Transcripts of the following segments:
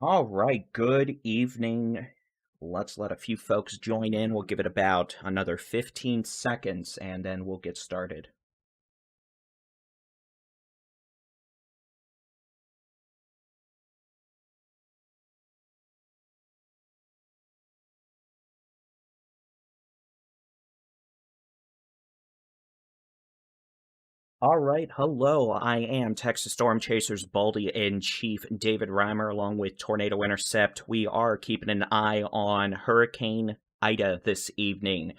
All right, good evening. Let's let a few folks join in. We'll give it about another 15 seconds and then we'll get started. All right, hello. I am Texas Storm Chasers Baldy in Chief David Reimer along with Tornado Intercept. We are keeping an eye on Hurricane Ida this evening.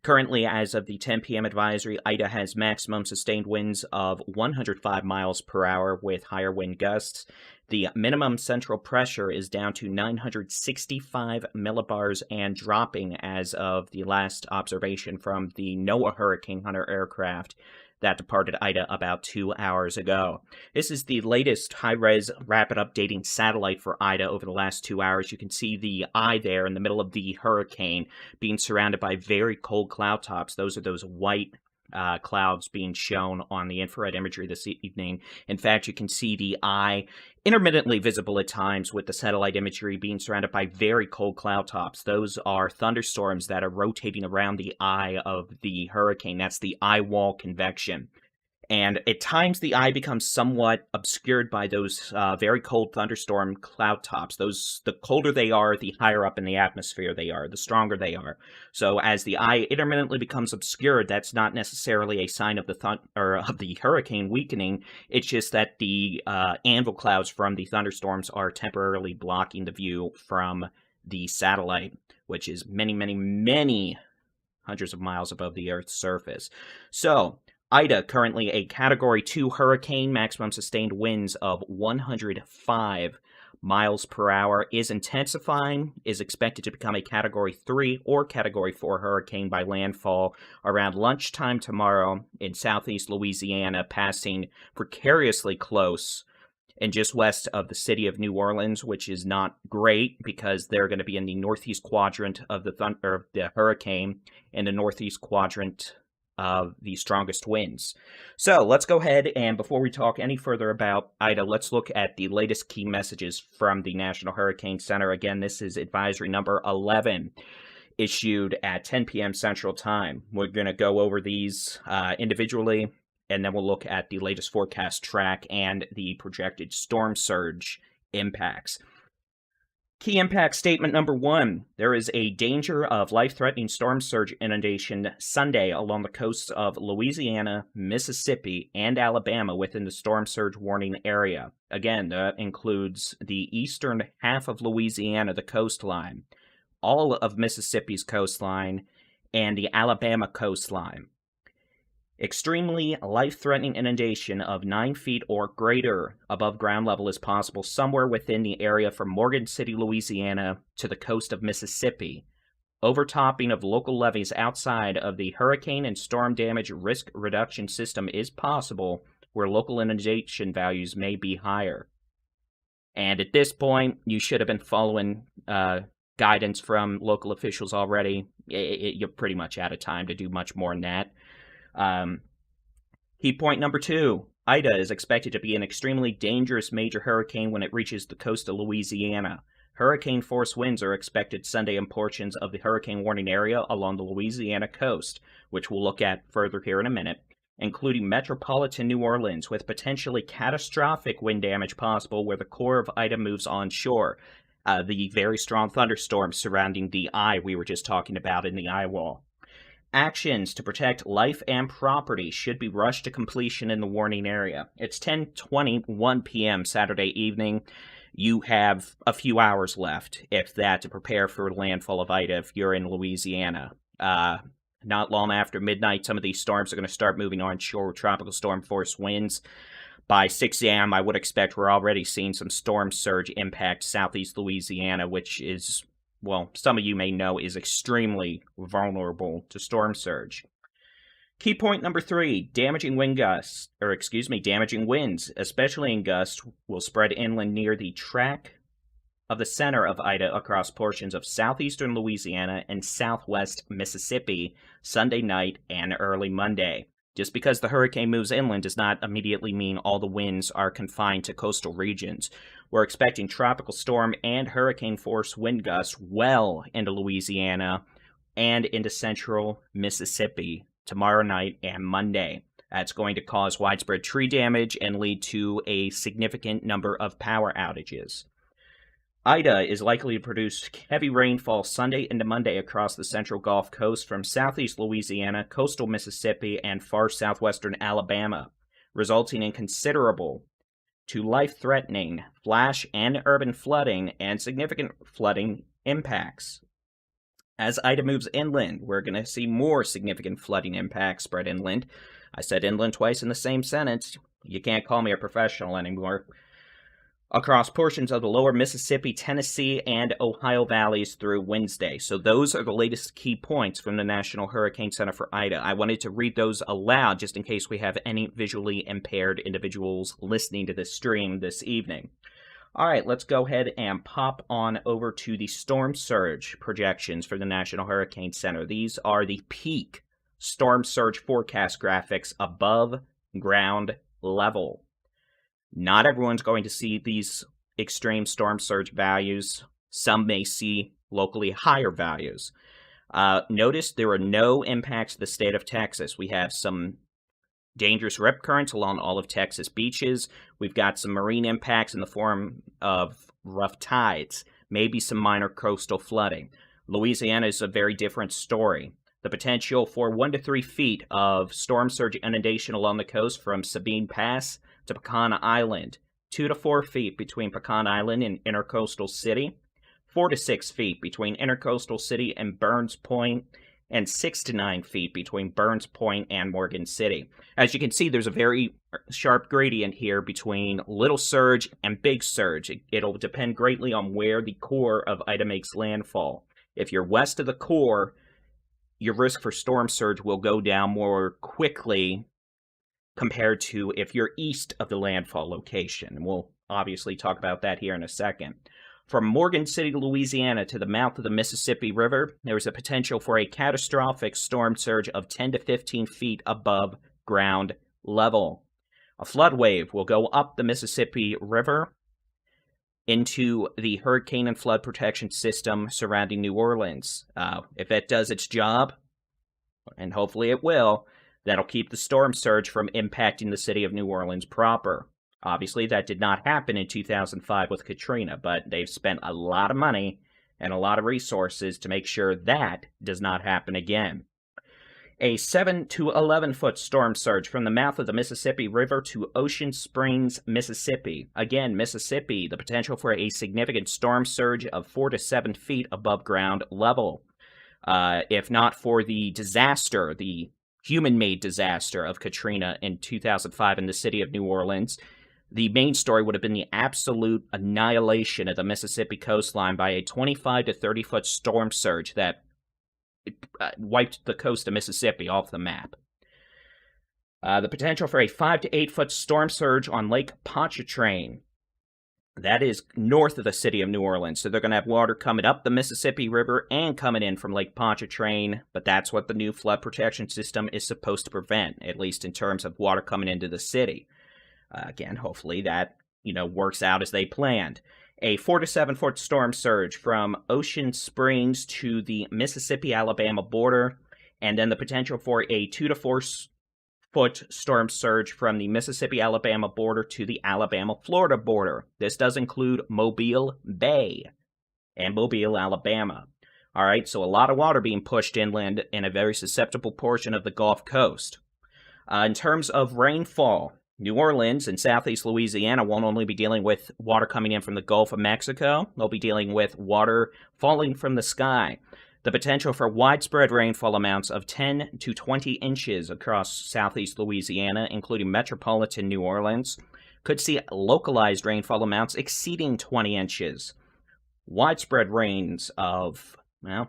Currently, as of the 10 p.m. advisory, Ida has maximum sustained winds of 105 miles per hour with higher wind gusts. The minimum central pressure is down to 965 millibars and dropping as of the last observation from the NOAA Hurricane Hunter aircraft that departed Ida about 2 hours ago. This is the latest high-res rapid updating satellite for Ida over the last 2 hours. You can see the eye there in the middle of the hurricane being surrounded by very cold cloud tops. Those are those white clouds being shown on the infrared imagery this evening. In fact, you can see the eye intermittently visible at times with the satellite imagery being surrounded by very cold cloud tops. Those are thunderstorms that are rotating around the eye of the hurricane. That's the eye wall convection. And at times the eye becomes somewhat obscured by those very cold thunderstorm cloud tops. The colder they are, the higher up in the atmosphere they are, the stronger they are. So as the eye intermittently becomes obscured, that's not necessarily a sign of the hurricane weakening. It's just that the anvil clouds from the thunderstorms are temporarily blocking the view from the satellite, which is many, many, many hundreds of miles above the Earth's surface. So Ida, currently a Category 2 hurricane, maximum sustained winds of 105 miles per hour, is intensifying, is expected to become a Category 3 or Category 4 hurricane by landfall around lunchtime tomorrow in southeast Louisiana, passing precariously close and just west of the city of New Orleans, which is not great because they're going to be in the northeast quadrant of the hurricane and the northeast quadrant of the strongest winds. So let's go ahead and before we talk any further about Ida, let's look at the latest key messages from the National Hurricane Center. Again, this is advisory number 11, issued at 10 p.m. Central Time. We're going to go over these individually, and then we'll look at the latest forecast track and the projected storm surge impacts. Key impact statement number 1. There is a danger of life-threatening storm surge inundation Sunday along the coasts of Louisiana, Mississippi, and Alabama within the storm surge warning area. Again, that includes the eastern half of Louisiana, the coastline, all of Mississippi's coastline, and the Alabama coastline. Extremely life-threatening inundation of 9 feet or greater above ground level is possible somewhere within the area from Morgan City, Louisiana to the coast of Mississippi. Overtopping of local levees outside of the hurricane and storm damage risk reduction system is possible where local inundation values may be higher. And at this point, you should have been following guidance from local officials already. You're pretty much out of time to do much more than that. Key point number 2. Ida is expected to be an extremely dangerous major hurricane when it reaches the coast of Louisiana. Hurricane force winds are expected Sunday in portions of the hurricane warning area along the Louisiana coast, which we'll look at further here in a minute, including metropolitan New Orleans, with potentially catastrophic wind damage possible where the core of Ida moves onshore. The very strong thunderstorms surrounding the eye we were just talking about in the eye wall. Actions to protect life and property should be rushed to completion in the warning area. It's 10:21 p.m. Saturday evening. You have a few hours left, if that, to prepare for landfall of Ida if you're in Louisiana. Not long after midnight, some of these storms are going to start moving onshore with tropical storm force winds. By 6 a.m., I would expect we're already seeing some storm surge impact southeast Louisiana, which is, well, some of you may know, is extremely vulnerable to storm surge. Key point number 3, damaging winds, especially in gusts, will spread inland near the track of the center of Ida across portions of southeastern Louisiana and southwest Mississippi Sunday night and early Monday. Just because the hurricane moves inland does not immediately mean all the winds are confined to coastal regions. We're expecting tropical storm and hurricane force wind gusts well into Louisiana and into central Mississippi tomorrow night and Monday. That's going to cause widespread tree damage and lead to a significant number of power outages. Ida is likely to produce heavy rainfall Sunday into Monday across the central Gulf Coast from southeast Louisiana, coastal Mississippi, and far southwestern Alabama, resulting in considerable to life-threatening flash and urban flooding and significant flooding impacts. As Ida moves inland, we're going to see more significant flooding impacts spread inland. I said inland twice in the same sentence. You can't call me a professional anymore. Across portions of the lower Mississippi, Tennessee, and Ohio valleys through Wednesday. So those are the latest key points from the National Hurricane Center for Ida. I wanted to read those aloud just in case we have any visually impaired individuals listening to this stream this evening. All right, let's go ahead and pop on over to the storm surge projections for the National Hurricane Center. These are the peak storm surge forecast graphics above ground level. Not everyone's going to see these extreme storm surge values. Some may see locally higher values. Notice there are no impacts to the state of Texas. We have some dangerous rip currents along all of Texas beaches. We've got some marine impacts in the form of rough tides, maybe some minor coastal flooding. Louisiana is a very different story. The potential for 1 to 3 feet of storm surge inundation along the coast from Sabine Pass to Pecan Island, 2 to 4 feet between Pecan Island and Intercoastal City, 4 to 6 feet between Intercoastal City and Burns Point, and 6 to 9 feet between Burns Point and Morgan City. As you can see, there's a very sharp gradient here between little surge and big surge. It'll depend greatly on where the core of Ida makes landfall. If you're west of the core, your risk for storm surge will go down more quickly compared to if you're east of the landfall location. And we'll obviously talk about that here in a second. From Morgan City, Louisiana to the mouth of the Mississippi River, there is a potential for a catastrophic storm surge of 10 to 15 feet above ground level. A flood wave will go up the Mississippi River into the hurricane and flood protection system surrounding New Orleans. If that does its job, and hopefully it will, that'll keep the storm surge from impacting the city of New Orleans proper. Obviously, that did not happen in 2005 with Katrina, but they've spent a lot of money and a lot of resources to make sure that does not happen again. A 7 to 11-foot storm surge from the mouth of the Mississippi River to Ocean Springs, Mississippi. Again, Mississippi, the potential for a significant storm surge of 4 to 7 feet above ground level. If not for the disaster, the human-made disaster of Katrina in 2005 in the city of New Orleans, the main story would have been the absolute annihilation of the Mississippi coastline by a 25 to 30-foot storm surge that wiped the coast of Mississippi off the map. The potential for a 5 to 8-foot storm surge on Lake Pontchartrain. That is north of the city of New Orleans, so they're going to have water coming up the Mississippi River and coming in from Lake Pontchartrain, but that's what the new flood protection system is supposed to prevent, at least in terms of water coming into the city. Again, hopefully that, works out as they planned. A 4 to 7-foot storm surge from Ocean Springs to the Mississippi-Alabama border, and then the potential for a 2 to 4-foot storm surge from the Mississippi-Alabama border to the Alabama-Florida border. This does include Mobile Bay and Mobile, Alabama. All right, so a lot of water being pushed inland in a very susceptible portion of the Gulf Coast. In terms of rainfall, New Orleans and southeast Louisiana won't only be dealing with water coming in from the Gulf of Mexico, they'll be dealing with water falling from the sky. The potential for widespread rainfall amounts of 10 to 20 inches across southeast Louisiana, including metropolitan New Orleans, could see localized rainfall amounts exceeding 20 inches. Widespread rains of,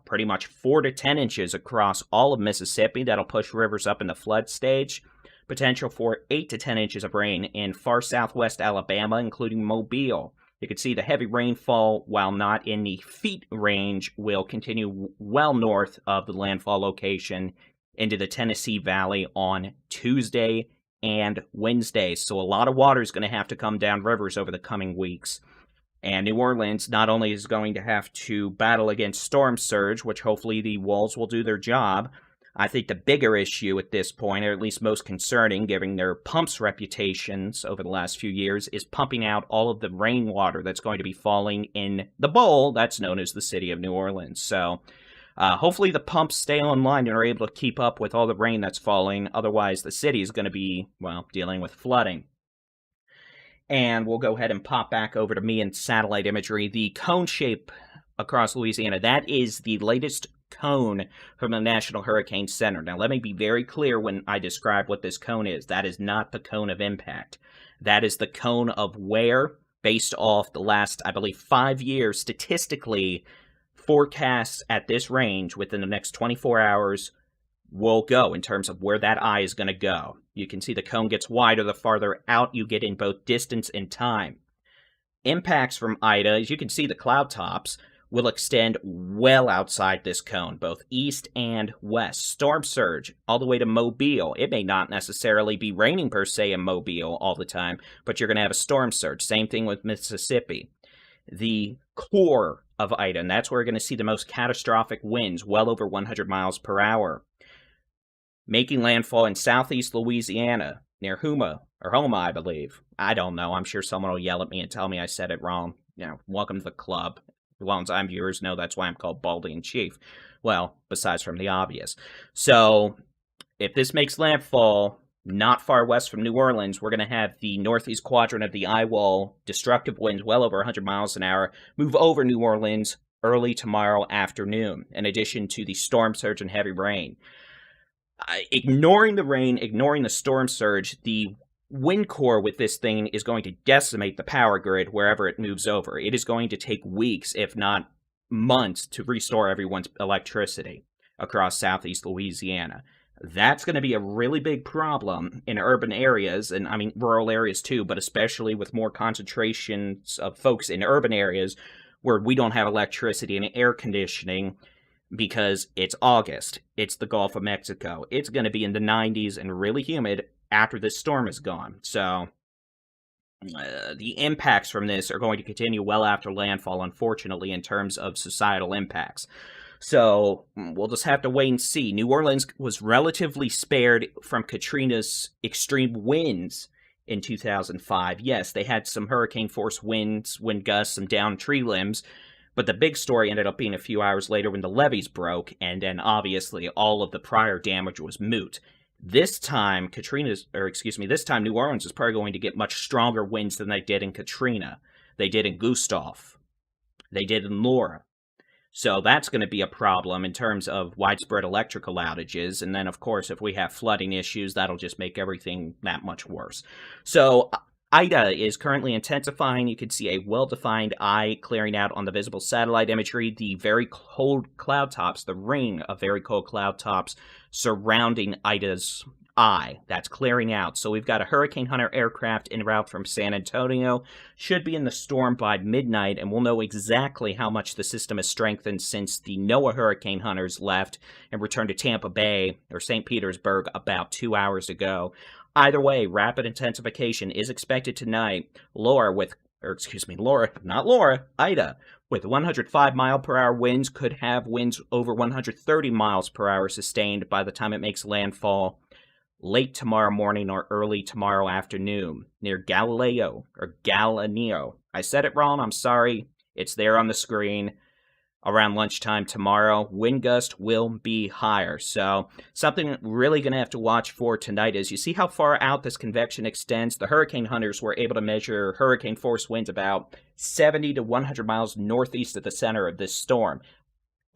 pretty much 4 to 10 inches across all of Mississippi. That'll push rivers up in the flood stage. Potential for 8 to 10 inches of rain in far southwest Alabama, including Mobile. You can see the heavy rainfall, while not in the feet range, will continue well north of the landfall location into the Tennessee Valley on Tuesday and Wednesday. So a lot of water is going to have to come down rivers over the coming weeks. And New Orleans not only is going to have to battle against storm surge, which hopefully the walls will do their job. I think the bigger issue at this point, or at least most concerning, given their pumps' reputations over the last few years, is pumping out all of the rainwater that's going to be falling in the bowl that's known as the city of New Orleans. So hopefully the pumps stay online and are able to keep up with all the rain that's falling. Otherwise, the city is going to be, well, dealing with flooding. And we'll go ahead and pop back over to me and satellite imagery. The cone shape across Louisiana, that is the latest cone from the National Hurricane Center. Now, let me be very clear when I describe what this cone is. That is not the cone of impact. That is the cone of where, based off the last, I believe, 5 years, statistically, forecasts at this range within the next 24 hours will go in terms of where that eye is going to go. You can see the cone gets wider the farther out you get in both distance and time. Impacts from Ida, as you can see, the cloud tops will extend well outside this cone, both east and west. Storm surge all the way to Mobile. It may not necessarily be raining per se in Mobile all the time, but you're going to have a storm surge. Same thing with Mississippi. The core of Ida, and that's where we're going to see the most catastrophic winds, well over 100 miles per hour. Making landfall in southeast Louisiana, near Homa, I believe. I don't know. I'm sure someone will yell at me and tell me I said it wrong. You know, welcome to the club. Long-time viewers know that's why I'm called Baldy-in-Chief. Well, besides from the obvious. So, if this makes landfall not far west from New Orleans, we're going to have the northeast quadrant of the eye wall, destructive winds well over 100 miles an hour, move over New Orleans early tomorrow afternoon, in addition to the storm surge and heavy rain. Ignoring the rain, ignoring the storm surge, the wind core with this thing is going to decimate the power grid wherever it moves over. It is going to take weeks, if not months, to restore everyone's electricity across southeast Louisiana. That's going to be a really big problem in urban areas, and I mean rural areas too, but especially with more concentrations of folks in urban areas where we don't have electricity and air conditioning because it's August. It's the Gulf of Mexico. It's going to be in the 90s and really humid after this storm is gone. So the impacts from this are going to continue well after landfall, unfortunately, in terms of societal impacts. So we'll just have to wait and see. New Orleans was relatively spared from Katrina's extreme winds in 2005. Yes, they had some hurricane-force winds, wind gusts, some downed tree limbs, but the big story ended up being a few hours later when the levees broke, and then obviously all of the prior damage was moot. This time, this time New Orleans is probably going to get much stronger winds than they did in Katrina. They did in Gustav. They did in Laura. So that's going to be a problem in terms of widespread electrical outages. And then, of course, if we have flooding issues, that'll just make everything that much worse. So Ida is currently intensifying. You can see a well-defined eye clearing out on the visible satellite imagery. The very cold cloud tops, the ring of very cold cloud tops surrounding Ida's eye, that's clearing out. So we've got a Hurricane Hunter aircraft en route from San Antonio. Should be in the storm by midnight, and we'll know exactly how much the system has strengthened since the NOAA Hurricane Hunters left and returned to Tampa Bay, or St. Petersburg, about 2 hours ago. Either way, rapid intensification is expected tonight. Ida, with 105 mile per hour winds, could have winds over 130 miles per hour sustained by the time it makes landfall late tomorrow morning or early tomorrow afternoon near Galileo. I said it wrong, I'm sorry. It's there on the screen. Around lunchtime tomorrow, wind gust will be higher. So something really going to have to watch for tonight is you see how far out this convection extends. The hurricane hunters were able to measure hurricane force winds about 70 to 100 miles northeast of the center of this storm.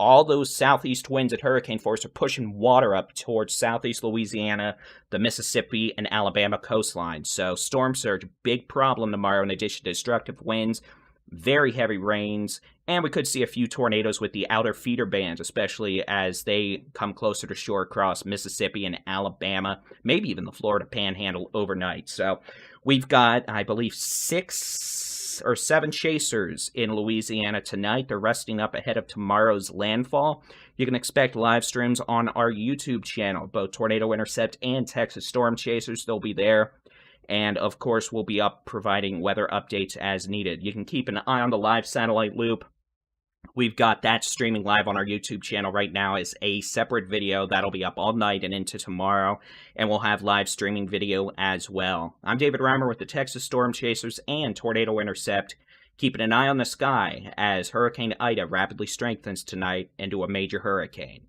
All those southeast winds at hurricane force are pushing water up towards southeast Louisiana, the Mississippi, and Alabama coastline. So storm surge, big problem tomorrow in addition to destructive winds, very heavy rains, and we could see a few tornadoes with the outer feeder bands, especially as they come closer to shore across Mississippi and Alabama, maybe even the Florida Panhandle overnight. So we've got, I believe, 6 7 chasers in Louisiana tonight. They're resting up ahead of tomorrow's landfall. You can expect live streams on our YouTube channel. Both Tornado Intercept and Texas Storm Chasers, they'll be there. And, of course, we'll be up providing weather updates as needed. You can keep an eye on the live satellite loop. We've got that streaming live on our YouTube channel right now as a separate video. That'll be up all night and into tomorrow. And we'll have live streaming video as well. I'm David Reimer with the Texas Storm Chasers and Tornado Intercept, keeping an eye on the sky as Hurricane Ida rapidly strengthens tonight into a major hurricane.